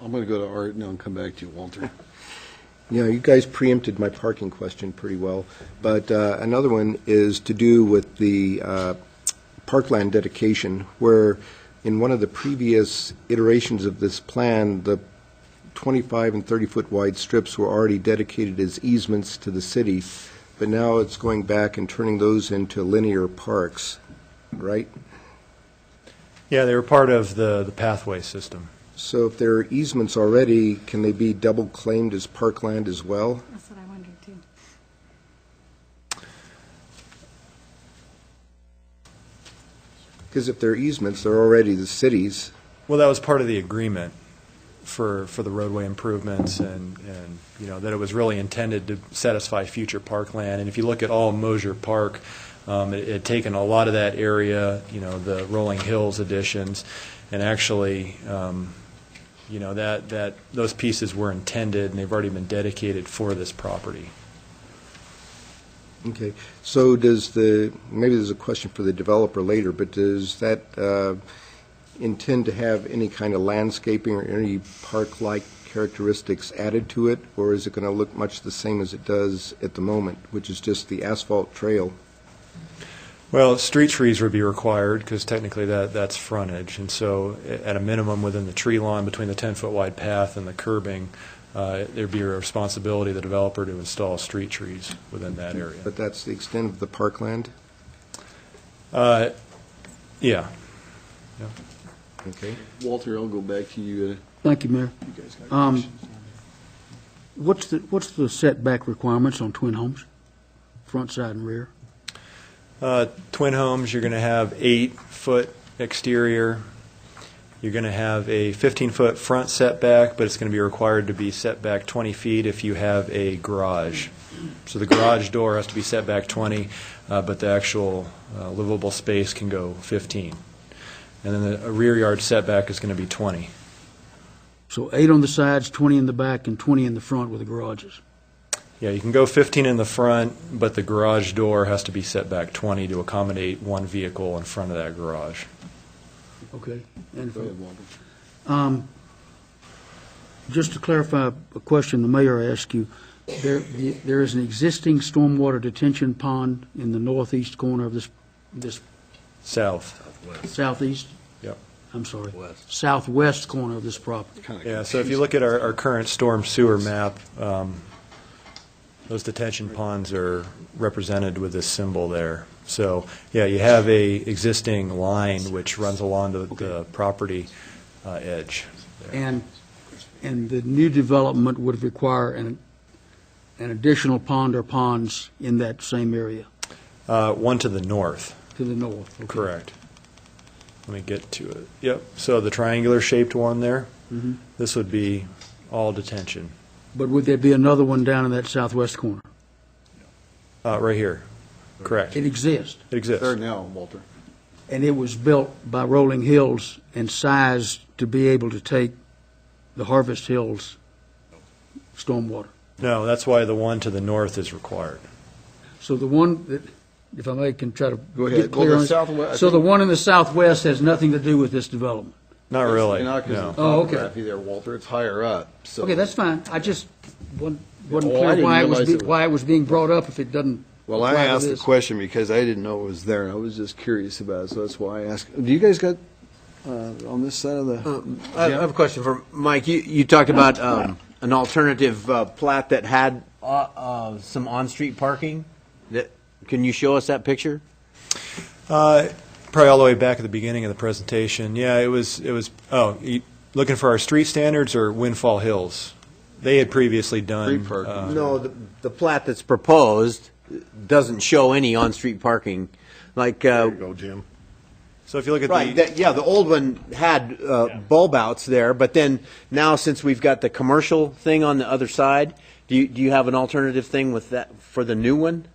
I'm going to go to Art now and come back to you, Walter. Yeah, you guys preempted my parking question pretty well, but another one is to do with the parkland dedication, where in one of the previous iterations of this plan, the 25 and 30-foot wide strips were already dedicated as easements to the city, but now it's going back and turning those into linear parks, right? Yeah, they were part of the pathway system. So if there are easements already, can they be double claimed as parkland as well? That's what I wondered too. Because if they're easements, they're already the city's. Well, that was part of the agreement for the roadway improvements, and you know, that it was really intended to satisfy future parkland. And if you look at all Mosier Park, it had taken a lot of that area, you know, the Rolling Hills additions, and actually, you know, that those pieces were intended, and they've already been dedicated for this property. Okay, so maybe there's a question for the developer later, but does that intend to have any kind of landscaping or any park-like characteristics added to it, or is it going to look much the same as it does at the moment, which is just the asphalt trail? Well, street trees would be required because technically that's frontage, and so at a minimum within the tree line between the 10-foot wide path and the curbing, there'd be a responsibility of the developer to install street trees within that area. But that's the extent of the parkland? Yeah. Yeah. Okay. Walter, I'll go back to you. Thank you, Mayor. You guys got questions? What's the setback requirements on twin homes, front, side, and rear? Twin homes, you're going to have 8-foot exterior. You're going to have a 15-foot front setback, but it's going to be required to be set back 20 feet if you have a garage. So the garage door has to be set back 20, but the actual livable space can go 15. And then the rear yard setback is going to be 20. So 8 on the sides, 20 in the back, and 20 in the front with the garages. Yeah, you can go 15 in the front, but the garage door has to be set back 20 to accommodate one vehicle in front of that garage. Okay. And Go ahead, Walter. just to clarify a question the mayor asked you, there is an existing stormwater detention pond in the northeast corner of this South. southeast? Yep. I'm sorry. Southwest corner of this property. Yeah, so if you look at our current storm sewer map, those detention ponds are represented with this symbol there. So, yeah, you have a existing line which runs along the property edge there. And the new development would require an additional pond or ponds in that same area? One to the north. To the north. Okay. Correct. Let me get to it. Yep, so the triangular shaped one there, this would be all detention. But would there be another one down in that southwest corner? Right here, correct. It exists? It exists. There now, Walter. And it was built by Rolling Hills and sized to be able to take the Harvest Hills stormwater? No, that's why the one to the north is required. So the one that, if I may, can try to Go ahead. get clear Well, on the this. southwest- So the one in the southwest has nothing to do with this development? Not really, You're not 'cause no. of the Oh, okay. topography there, Walter. It's higher up. So. Okay, that's fine. I just wasn't Oh, I clear didn't realize it- why it was being brought up if it doesn't Well, I apply to asked the this. question because I didn't know it was there. I was just curious about it, so that's why I asked. Do you guys got on this side of the? I have a question for Mike. You talked about an alternative plat that had some on-street parking. Can you show us that picture? Probably all the way back at the beginning of the presentation. Yeah, it was. Oh, you looking for our street standards or Windfall Hills? They had previously done. Street parking. No, the plat that's proposed doesn't show any on-street parking. Like, There you go, Jim. So if you look at right, the yeah, the old one had bulb outs there, but then now since we've got the commercial thing on the other side, do you have an alternative thing with that for the new one?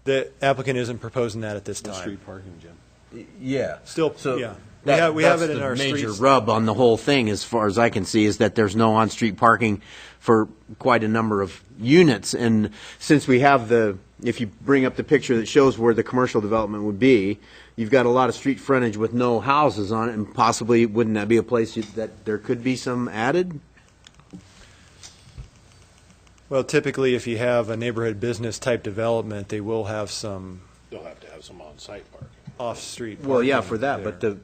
the applicant isn't proposing that at this time. Street parking, Jim. Yeah. Still, So yeah. that- we have that's it in the our major streets. rub on the whole thing, as far as I can see, is that there's no on-street parking for quite a number of units. And since we have the if you bring up the picture that shows where the commercial development would be, you've got a lot of street frontage with no houses on it, and possibly, wouldn't that be a place that there could be some added? Well, typically, if you have a neighborhood business type development, they will have some They'll have to have some on-site parking. off-street parking. Well, yeah, for that, there. but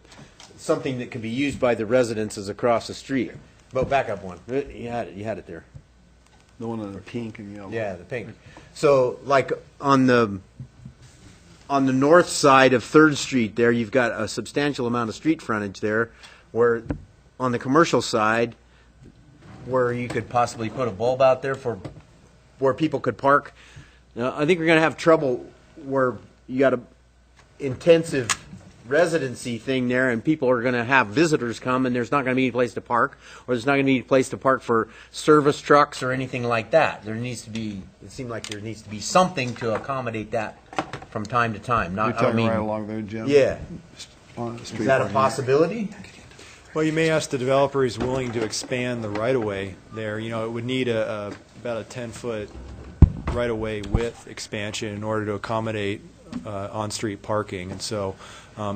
something that can be used by the residences across the street. But back up one. You had it there. The one in the pink and yellow. Yeah, the pink. So, like on the north side of Third Street, there you've got a substantial amount of street frontage there. Where on the commercial side, where you could possibly put a bulb out there for where people could park. Now, I think we're going to have trouble where you got a intensive residency thing there, and people are going to have visitors come, and there's not going to be any place to park, or there's not going to be any place to park for service trucks or anything like that. There needs to be, it seemed like there needs to be something to accommodate that from time to time. You're Not, I talking mean, right along there, Jim? yeah. On the street Is that a parking. possibility? Well, you may ask the developer who's willing to expand the right-of-way there. You know, it would need about a 10-foot right-of-way width expansion in order to accommodate on-street parking. And so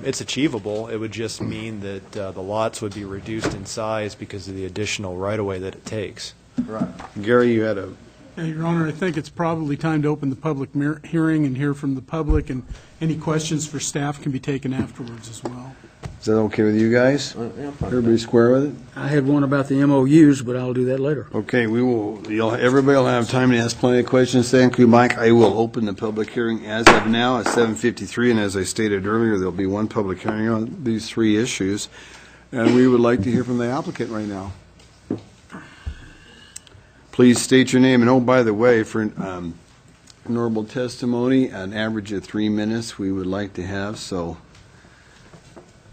it's achievable. It would just mean that the lots would be reduced in size because of the additional right-of-way that it takes. Gary, you had a, Yeah, Your Honor, I think it's probably time to open the public hearing and hear from the public, and any questions for staff can be taken afterwards as well. is that okay with you guys? Everybody square with it? I had one about the MOUs, but I'll do that later. Okay, everybody will have time to ask plenty of questions. Thank you, Mike. I will open the public hearing as of now at 7:53, and as I stated earlier, there'll be one public hearing on these three issues, and we would like to hear from the applicant right now. Please state your name, and oh, by the way, for normal testimony, an average of 3 minutes we would like to have, so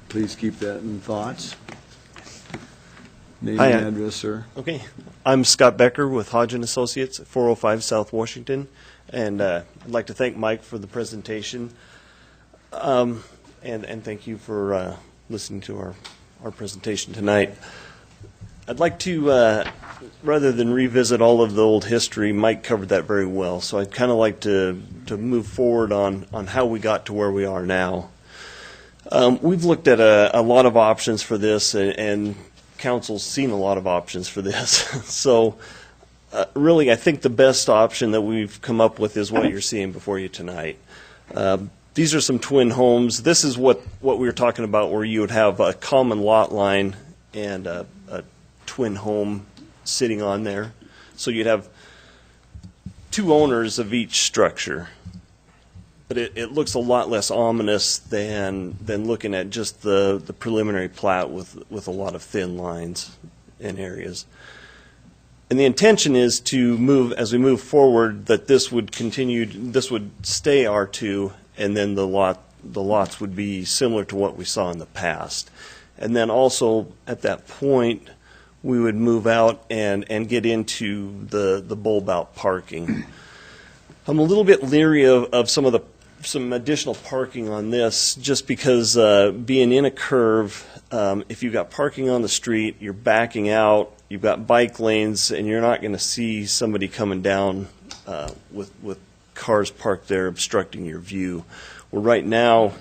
please keep that in thoughts. Name Hi, and address, sir. Okay. I'm Scott Becker with Hodge & Associates at 405 South Washington, and I'd like to thank Mike for the presentation, and thank you for listening to our presentation tonight. I'd like to, rather than revisit all of the old history, Mike covered that very well, so I'd kind of like to move forward on how we got to where we are now. We've looked at a lot of options for this, and council's seen a lot of options for this. So really, I think the best option that we've come up with is what you're seeing before you tonight. These are some twin homes. This is what we were talking about, where you would have a common lot line and a twin home sitting on there. So you'd have two owners of each structure. But it looks a lot less ominous than looking at just the preliminary plat with a lot of thin lines in areas. And the intention is to move, as we move forward, that this would stay R2, and then the lots would be similar to what we saw in the past. And then also at that point, we would move out and get into the bulb out parking. I'm a little bit leery of some additional parking on this, just because being in a curve, if you've got parking on the street, you're backing out, you've got bike lanes, and you're not going to see somebody coming down with cars parked there obstructing your view. Well, right now,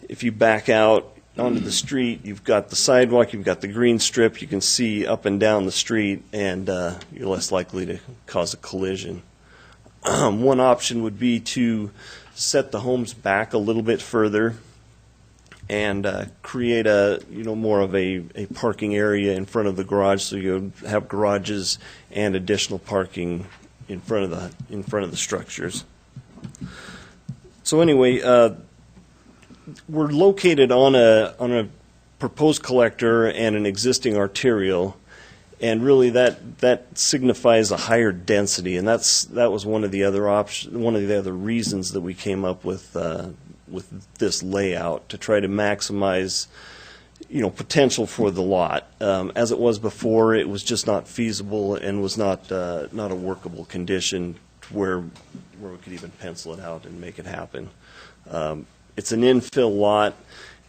if you back out onto the street, you've got the sidewalk, you've got the green strip, you can see up and down the street, and you're less likely to cause a collision. One option would be to set the homes back a little bit further and create more of a parking area in front of the garage, so you have garages and additional parking in front of the structures. So anyway, we're located on a proposed collector and an existing arterial, and really that signifies a higher density, and that was one of the other reasons that we came up with this layout, to try to maximize potential for the lot. As it was before, it was just not feasible and was not a workable condition to where we could even pencil it out and make it happen. It's an infill lot,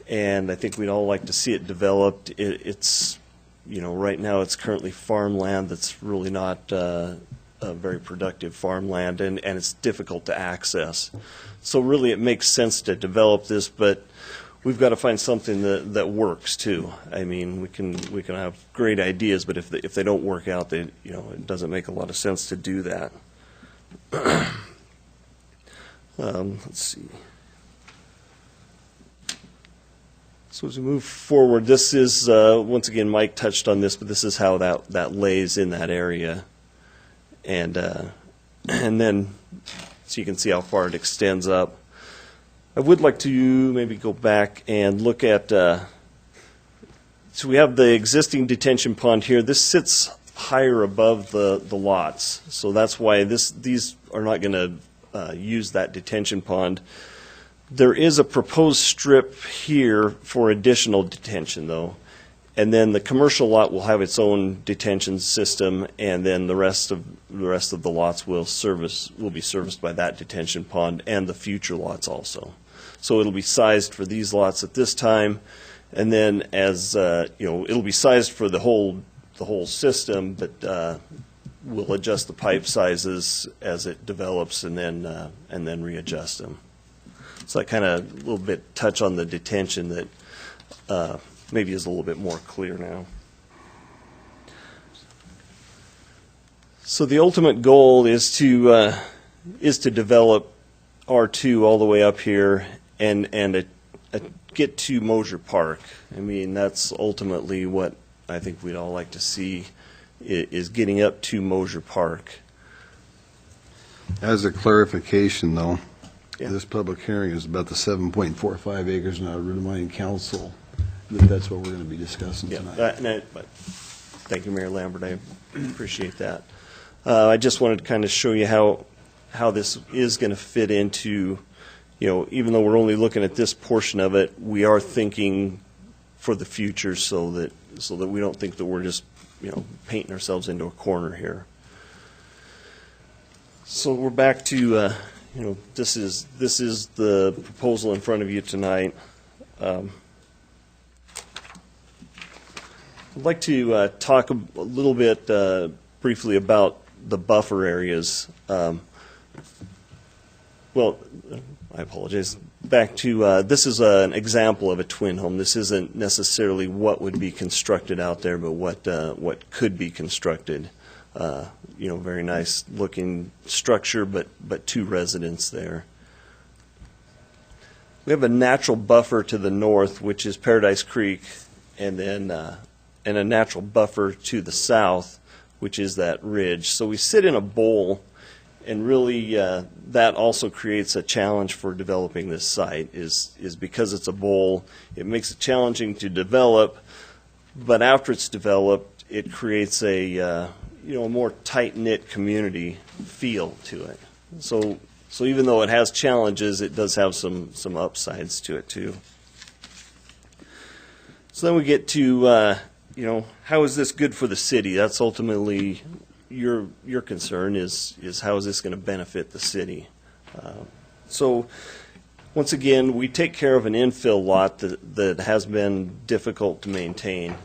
and I think we'd all like to see it developed. It's right now it's currently farmland that's really not a very productive farmland, and it's difficult to access. So really, it makes sense to develop this, but we've got to find something that works too. I mean, we can have great ideas, but if they don't work out, it doesn't make a lot of sense to do that. Let's see. So as we move forward, this is, once again, Mike touched on this, but this is how that lays in that area. And then, so you can see how far it extends up. I would like to maybe go back and look at, so we have the existing detention pond here. This sits higher above the lots. So that's why these are not going to use that detention pond. There is a proposed strip here for additional detention, though, and then the commercial lot will have its own detention system, and then the rest of the lots will be serviced by that detention pond and the future lots also. So it'll be sized for these lots at this time, and then as it'll be sized for the whole system, but we'll adjust the pipe sizes as it develops, and then readjust them. So that kind of a little bit touch on the detention that maybe is a little bit more clear now. So the ultimate goal is to develop R2 all the way up here and get to Mosier Park. I mean, that's ultimately what I think we'd all like to see, is getting up to Mosier Park. As a clarification, though, Yeah. this public hearing is about the 7.45 acres, and I would remind council that that's what we're going to be discussing Yeah, tonight. but thank you, Mayor Lambert. I appreciate that. I just wanted to kind of show you how this is going to fit into, even though we're only looking at this portion of it, we are thinking for the future so that we don't think that we're just, painting ourselves into a corner here. So we're back to, this is the proposal in front of you tonight. I'd like to talk a little bit briefly about the buffer areas. Well, I apologize. Back to, this is an example of a twin home. This isn't necessarily what would be constructed out there, but what could be constructed. Very nice looking structure, but two residents there. We have a natural buffer to the north, which is Paradise Creek, and then and a natural buffer to the south, which is that ridge. So we sit in a bowl, and really that also creates a challenge for developing this site, is because it's a bowl, it makes it challenging to develop, but after it's developed, it creates a more tight-knit community feel to it. So even though it has challenges, it does have some upsides to it too. So then we get to how is this good for the city? That's ultimately your concern, is how is this going to benefit the city? So once again, we take care of an infill lot that has been difficult to maintain.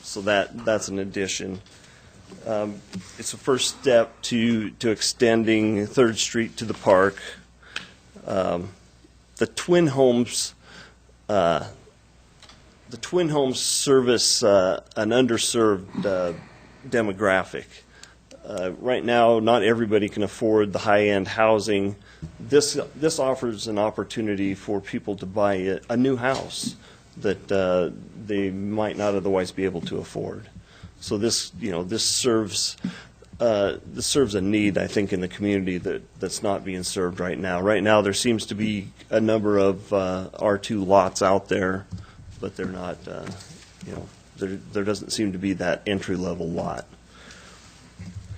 So that's an addition. It's a first step to extending 3rd Street to the park. The twin homes service an underserved demographic. Right now, not everybody can afford the high-end housing. This offers an opportunity for people to buy a new house that they might not otherwise be able to afford. So this serves a need, I think, in the community that's not being served right now. Right now, there seems to be a number of R2 lots out there, but they're not. There doesn't seem to be that entry-level lot.